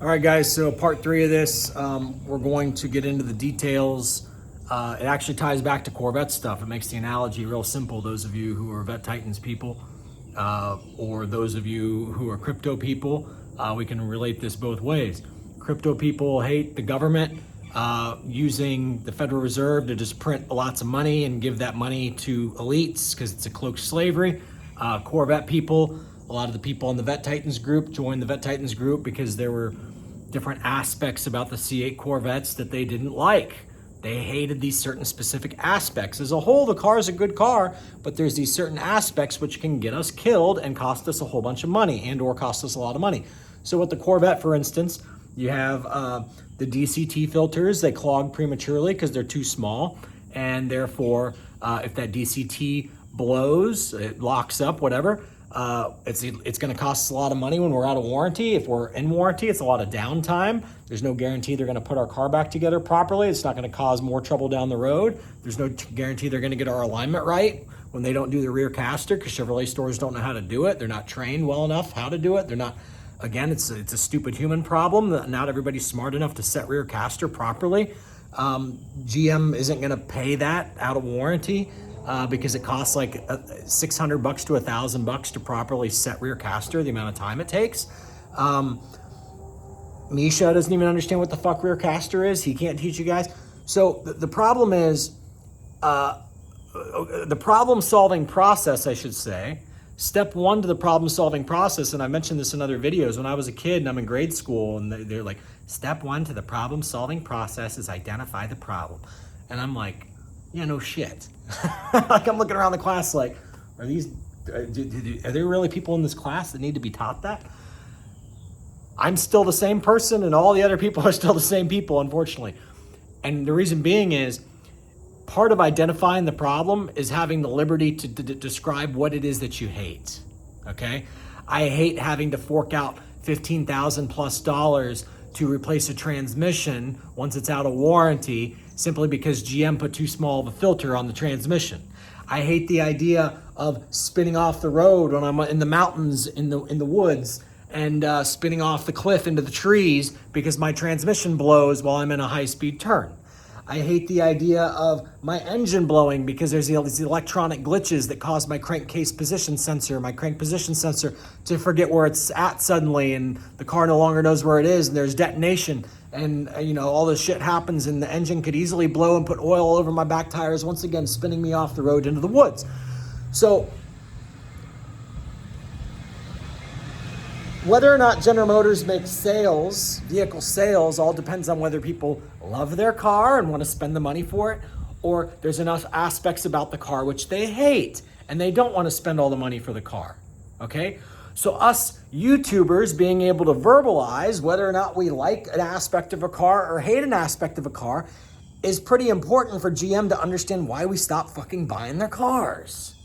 All right, guys, so part 3 of this, we're going to get into the details. It actually ties back to Corvette stuff. It makes the analogy real simple, those of you who are Vet Titans people, or those of you who are crypto people. We can relate this both ways. Crypto people hate the government using the Federal Reserve to just print lots of money and give that money to elites because it's a cloaked slavery. Corvette people, a lot of the people in the Vet Titans group joined the Vet Titans group because there were different aspects about the C8 Corvettes that they didn't like. They hated these certain specific aspects. As a whole, the car is a good car, but there's these certain aspects which can get us killed and cost us a whole bunch of money and or cost us a lot of money. So with the Corvette, for instance, you have the DCT filters. They clog prematurely because they're too small, and therefore, if that DCT blows, it locks up, whatever, it's going to cost us a lot of money when we're out of warranty. If we're in warranty, it's a lot of downtime. There's no guarantee they're going to put our car back together properly. It's not going to cause more trouble down the road. There's no guarantee they're going to get our alignment right when they don't do the rear caster, because Chevrolet stores don't know how to do it. They're not trained well enough how to do it. They're not, again, it's a stupid human problem that not everybody's smart enough to set rear caster properly. GM isn't going to pay that out of warranty. Because it costs like $600 to $1,000 to properly set rear caster, the amount of time it takes. Misha doesn't even understand what the fuck rear caster is. He can't teach you guys. So the problem is, the problem solving process, I should say, step 1 to the problem solving process, and I mentioned this in other videos, when I was a kid and I'm in grade school and they're like, step 1 to the problem solving process is identify the problem. And I'm like, yeah, no shit. Like, I'm looking around the class like, are there really people in this class that need to be taught that? I'm still the same person and all the other people are still the same people, unfortunately. And the reason being is, part of identifying the problem is having the liberty to describe what it is that you hate, okay? I hate having to fork out $15,000 plus to replace a transmission once it's out of warranty, simply because GM put too small of a filter on the transmission. I hate the idea of spinning off the road when I'm in the mountains, in the woods, and spinning off the cliff into the trees because my transmission blows while I'm in a high-speed turn. I hate the idea of my engine blowing because there's these electronic glitches that cause my crank position sensor to forget where it's at suddenly, and the car no longer knows where it is, and there's detonation, and all this shit happens, and the engine could easily blow and put oil all over my back tires, once again spinning me off the road into the woods. So whether or not General Motors makes vehicle sales, all depends on whether people love their car and want to spend the money for it, or there's enough aspects about the car which they hate and they don't want to spend all the money for the car, okay? So us YouTubers being able to verbalize whether or not we like an aspect of a car or hate an aspect of a car is pretty important for GM to understand why we stopped fucking buying their cars.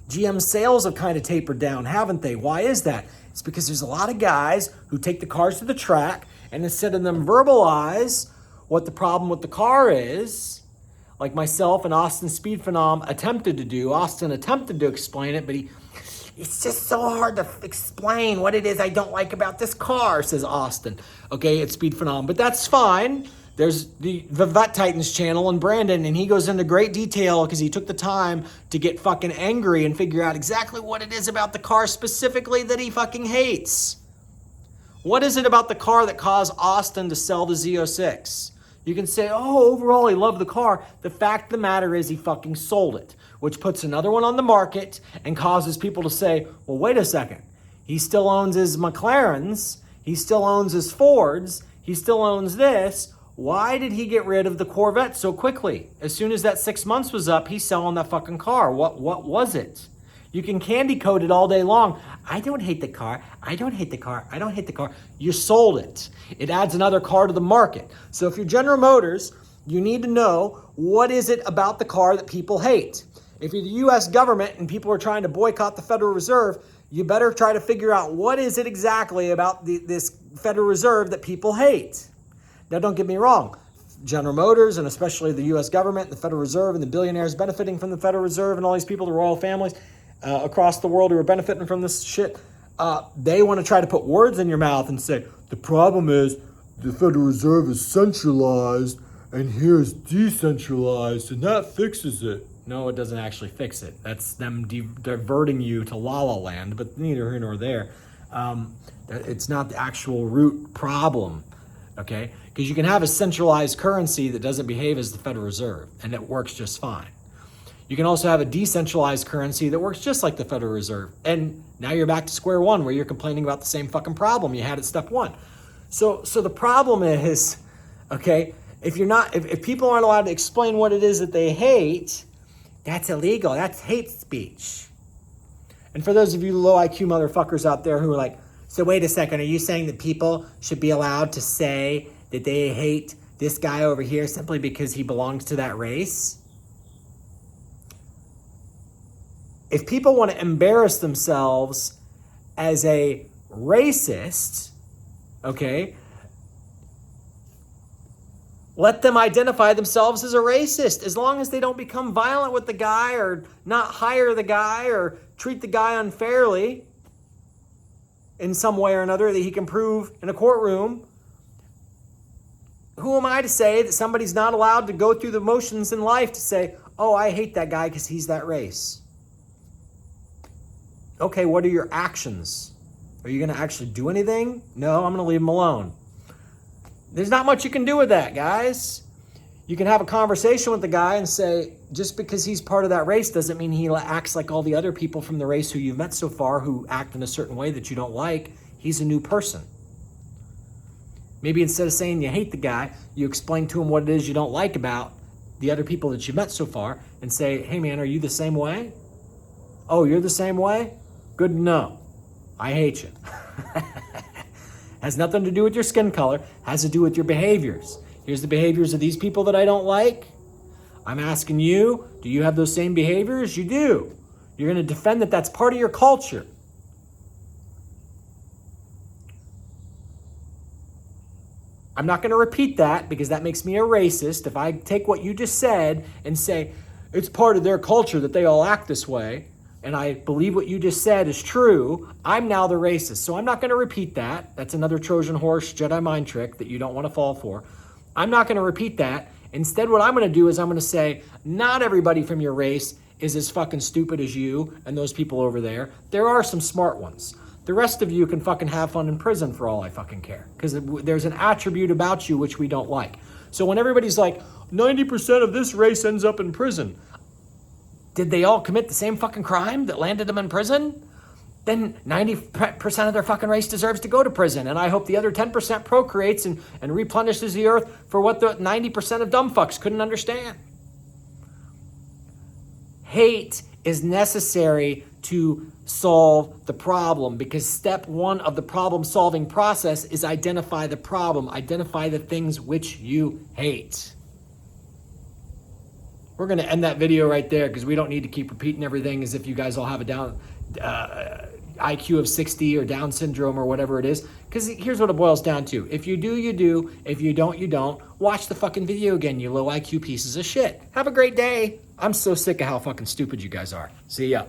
GM sales have kind of tapered down, haven't they? Why is that? It's because there's a lot of guys who take the cars to the track, and instead of them verbalize what the problem with the car is, like myself and Austin Speed Phenom attempted to do. Austin attempted to explain it, but it's just so hard to explain what it is I don't like about this car, says Austin. Okay, it's Speed Phenom, but that's fine. There's the Vet Titans channel and Brandon, and he goes into great detail because he took the time to get fucking angry and figure out exactly what it is about the car specifically that he fucking hates. What is it about the car that caused Austin to sell the Z06? You can say, oh, overall he loved the car. The fact of the matter is he fucking sold it, which puts another one on the market and causes people to say, well, wait a second. He still owns his McLarens. He still owns his Fords. He still owns this. Why did he get rid of the Corvette so quickly? As soon as that 6 months was up, he's selling that fucking car. What was it? You can candy coat it all day long. I don't hate the car. I don't hate the car. I don't hate the car. You sold it. It adds another car to the market. So if you're General Motors, you need to know what is it about the car that people hate. If you're the U.S. government and people are trying to boycott the Federal Reserve, you better try to figure out what is it exactly about this Federal Reserve that people hate. Now, don't get me wrong. General Motors, and especially the U.S. government, the Federal Reserve, and the billionaires benefiting from the Federal Reserve, and all these people, the royal families across the world who are benefiting from this shit, they want to try to put words in your mouth and say, the problem is the Federal Reserve is centralized and here's decentralized and that fixes it. No, it doesn't actually fix it. That's them diverting you to La La Land, but neither here nor there. It's not the actual root problem, okay? Because you can have a centralized currency that doesn't behave as the Federal Reserve, and it works just fine. You can also have a decentralized currency that works just like the Federal Reserve, and now you're back to square one where you're complaining about the same fucking problem you had at step one. So the problem is, okay, if people aren't allowed to explain what it is that they hate, that's illegal. That's hate speech. And for those of you low IQ motherfuckers out there who are like, so wait a second, are you saying that people should be allowed to say that they hate this guy over here simply because he belongs to that race? If people want to embarrass themselves as a racist, okay, let them identify themselves as a racist as long as they don't become violent with the guy or not hire the guy or treat the guy unfairly in some way or another that he can prove in a courtroom. Who am I to say that somebody's not allowed to go through the motions in life to say, oh, I hate that guy because he's that race? Okay, what are your actions? Are you going to actually do anything? No, I'm going to leave him alone. There's not much you can do with that, guys. You can have a conversation with the guy and say, just because he's part of that race doesn't mean he acts like all the other people from the race who you've met so far who act in a certain way that you don't like. He's a new person. Maybe instead of saying you hate the guy, you explain to him what it is you don't like about the other people that you've met so far and say, hey man, are you the same way? Oh, you're the same way? Good to know. I hate you. Has nothing to do with your skin color, has to do with your behaviors. Here's the behaviors of these people that I don't like. I'm asking you, do you have those same behaviors? You do. You're going to defend that that's part of your culture. I'm not going to repeat that because that makes me a racist. If I take what you just said and say it's part of their culture that they all act this way, and I believe what you just said is true, I'm now the racist. So I'm not going to repeat that. That's another Trojan horse Jedi mind trick that you don't want to fall for. I'm not going to repeat that. Instead, what I'm going to do is I'm going to say, not everybody from your race is as fucking stupid as you and those people over there. There are some smart ones. The rest of you can fucking have fun in prison for all I fucking care. Because there's an attribute about you which we don't like. So when everybody's like, 90% of this race ends up in prison. Did they all commit the same fucking crime that landed them in prison? Then 90% of their fucking race deserves to go to prison. And I hope the other 10% procreates and replenishes the earth for what the 90% of dumb fucks couldn't understand. Hate is necessary to solve the problem because step one of the problem solving process is identify the problem, identify the things which you hate. We're going to end that video right there because we don't need to keep repeating everything as if you guys all have a IQ of 60 or Down syndrome or whatever it is. Because here's what it boils down to. If you do, you do. If you don't, you don't. Watch the fucking video again, you low IQ pieces of shit. Have a great day. I'm so sick of how fucking stupid you guys are. See ya.